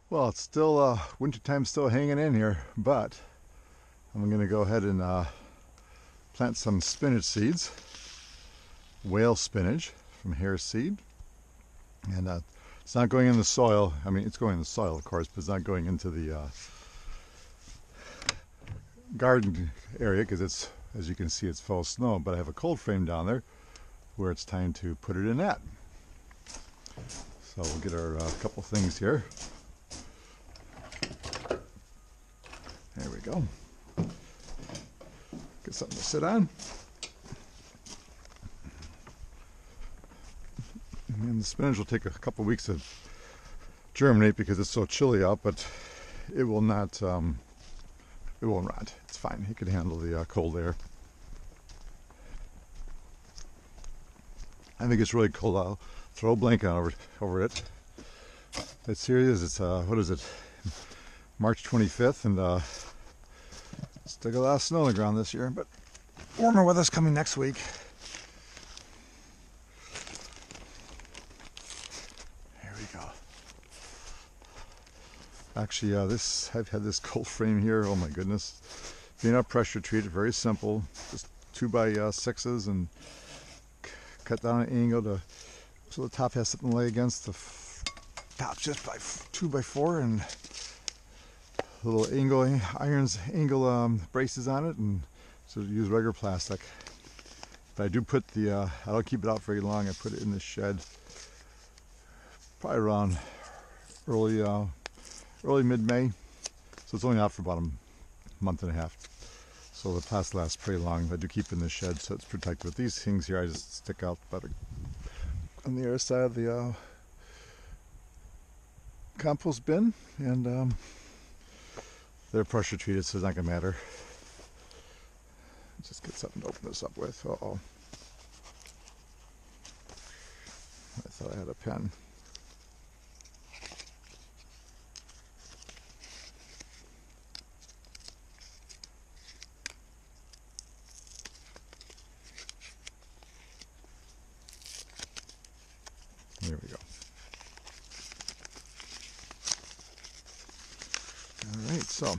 Well, it's still wintertime, still hanging in here, but I'm going to go ahead and plant some spinach seeds, whale spinach from hair seed, and it's not going in the soil. I mean, it's going in the soil, of course, but it's not going into the garden area because it's, as you can see, it's full of snow. But I have a cold frame down there where it's time to put it in that. So we'll get our couple things here. There we go. Get something to sit on. And the spinach will take a couple weeks to germinate because it's so chilly out, but it will not, it won't rot. It's fine. It can handle the cold air. I think it's really cold. I'll throw a blanket over it. It's serious. It's, what is it? March 25th, and still got a lot of snow on the ground this year, but warmer weather's coming next week. There we go. Actually, I've had this cold frame here. Oh my goodness! Being not pressure treated, very simple. Just 2x6s and cut down an angle so the top has something to lay against. The top just by 2x4 and little angle braces on it, and so use regular plastic. But I do put I don't keep it out very long. I put it in the shed probably around early mid-May, so it's only out for about a month and a half. So the plastic lasts pretty long. I do keep it in the shed so it's protected. But these things here I just stick out about on the other side of the compost bin, and they're pressure treated, so it's not gonna matter. Just get something to open this up with. Uh-oh. I thought I had a pen. There we go. All right, so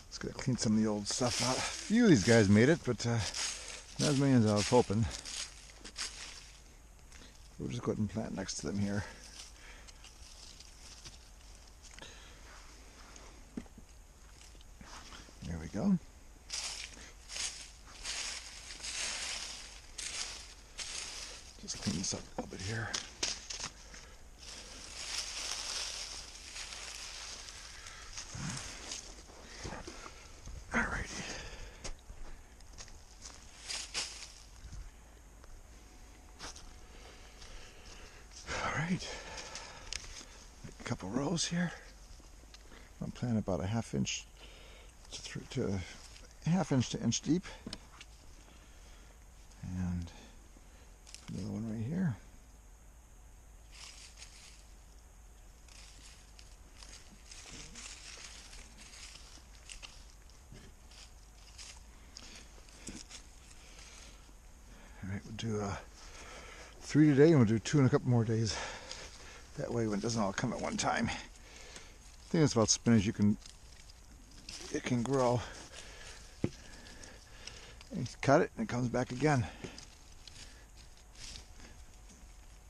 just gonna clean some of the old stuff out. A few of these guys made it, but not as many as I was hoping. We'll just go ahead and plant next to them here. There we go. Just clean this up a little bit here. Alright, a couple rows here. I'm planting about a half inch to inch deep, and another one right here. Alright, we'll do 3 today, and we'll do 2 in a couple more days. That way, when it doesn't all come at one time. The thing is about spinach, it can grow. And you cut it, and it comes back again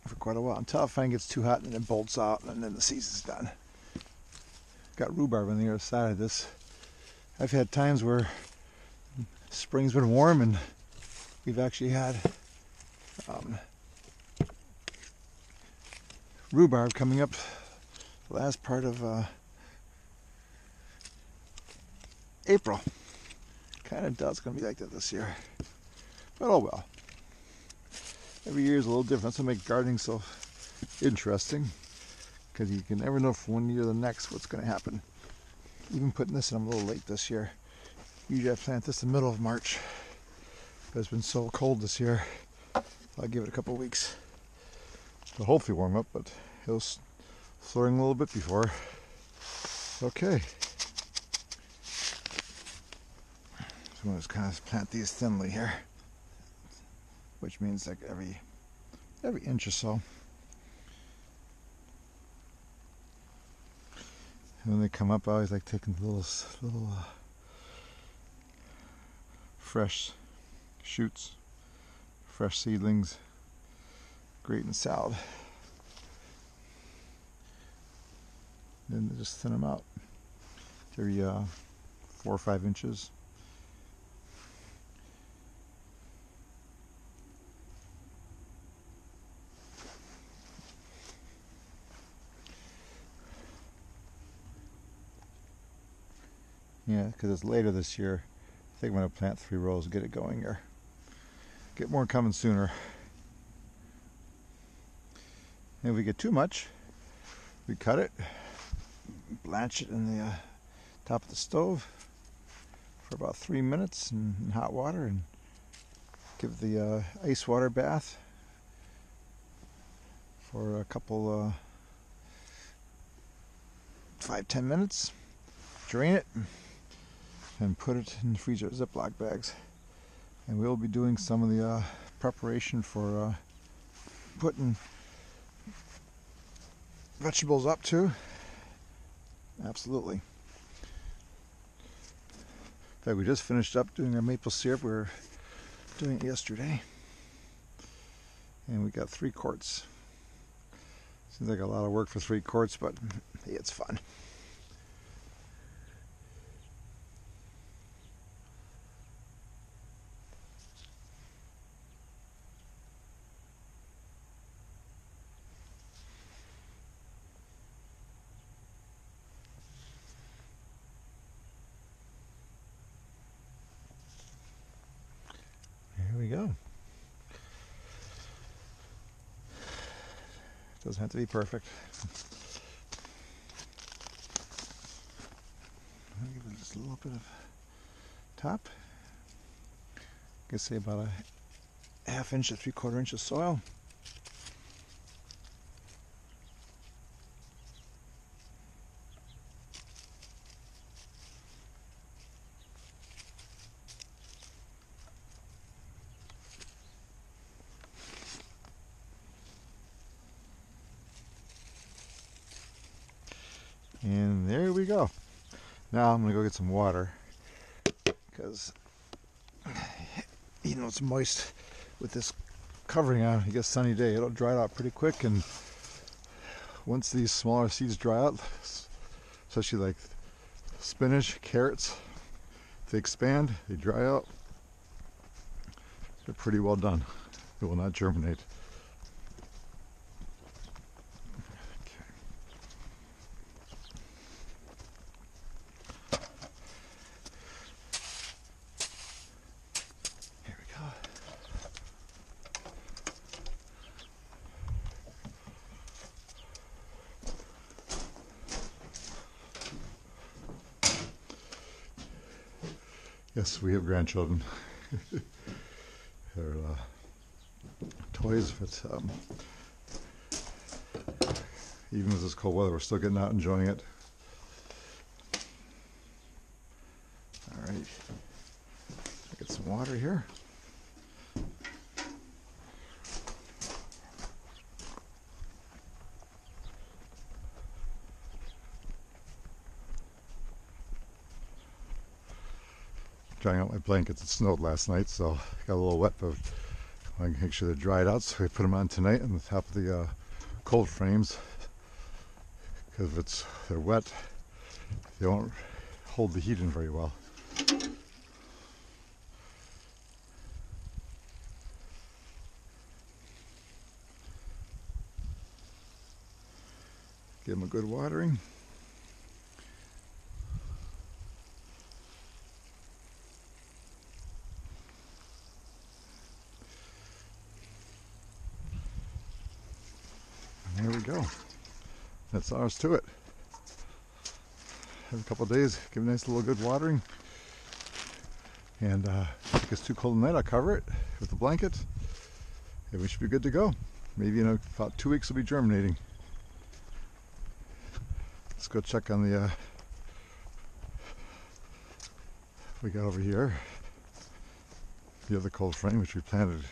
for quite a while until it finally gets too hot, and then it bolts out, and then the season's done. Got rhubarb on the other side of this. I've had times where spring's been warm, and we've actually had rhubarb coming up the last part of April. Kind of doubt it's going to be like that this year, but oh well. Every year is a little different. That's what makes gardening so interesting, because you can never know from one year to the next what's going to happen. Even putting this in, I'm a little late this year. Usually I plant this in the middle of March, but it's been so cold this year. I'll give it a couple weeks. It'll hopefully warm up, but it was flooring a little bit before. Okay. So I'm going to kind of plant these thinly here, which means like every inch or so. And when they come up, I always like taking the little fresh shoots, fresh seedlings, great in salad. Then just thin them out every 4 or 5 inches. Yeah, because it's later this year. I think I'm going to plant 3 rows, get it going here. Get more coming sooner. And if we get too much, we cut it, blanch it in the top of the stove for about 3 minutes in hot water, and give the ice water bath for a couple 5-10 minutes. Drain it and put it in the freezer, Ziploc bags. And we'll be doing some of the preparation for putting vegetables up too. Absolutely. In fact, we just finished up doing our maple syrup. We were doing it yesterday. And we got 3 quarts. Seems like a lot of work for 3 quarts, but hey, it's fun. Here we go. Doesn't have to be perfect. I'll give it just a little bit of top. I guess say about a 1/2 inch to 3/4 inch of soil. And there we go. Now I'm going to go get some water, because even though it's moist with this covering on, it gets sunny day, it'll dry out pretty quick. And once these smaller seeds dry out, especially like spinach, carrots, they expand, they dry out, they're pretty well done. It will not germinate. Yes, we have grandchildren. They're toys, but even with this cold weather, we're still getting out enjoying it. All right, get some water here. Drying out my blankets. It snowed last night, so I got a little wet, but I can make sure they're dried out. So we put them on tonight on the top of the cold frames, because if they're wet, they won't hold the heat in very well. Give them a good watering. There we go. That's ours to it. Have a couple of days, give a nice little good watering. And if it gets too cold tonight, I'll cover it with a blanket. And we should be good to go. Maybe in about 2 weeks we'll be germinating. Let's go check on the we got over here. The other cold frame, which we planted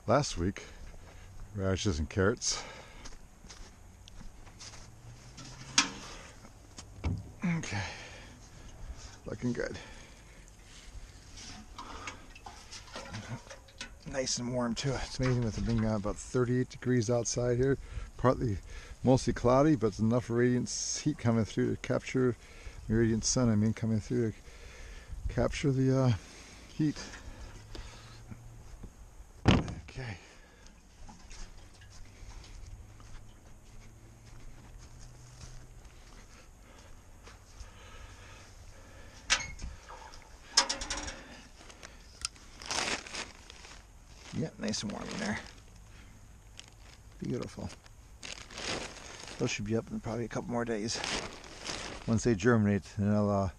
last week. Radishes and carrots. Okay, looking good. Nice and warm too. It's amazing with it being about 38 degrees outside here. Mostly cloudy, but enough radiant heat coming through to capture, radiant sun I mean, coming through to capture the heat. Okay. Yeah, nice and warm in there. Beautiful. Those should be up in probably a couple more days. Once they germinate, then I'll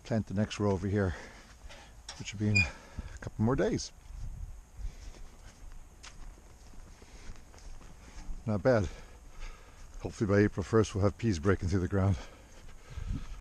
plant the next row over here, which will be in a couple more days. Not bad. Hopefully by April 1st we'll have peas breaking through the ground.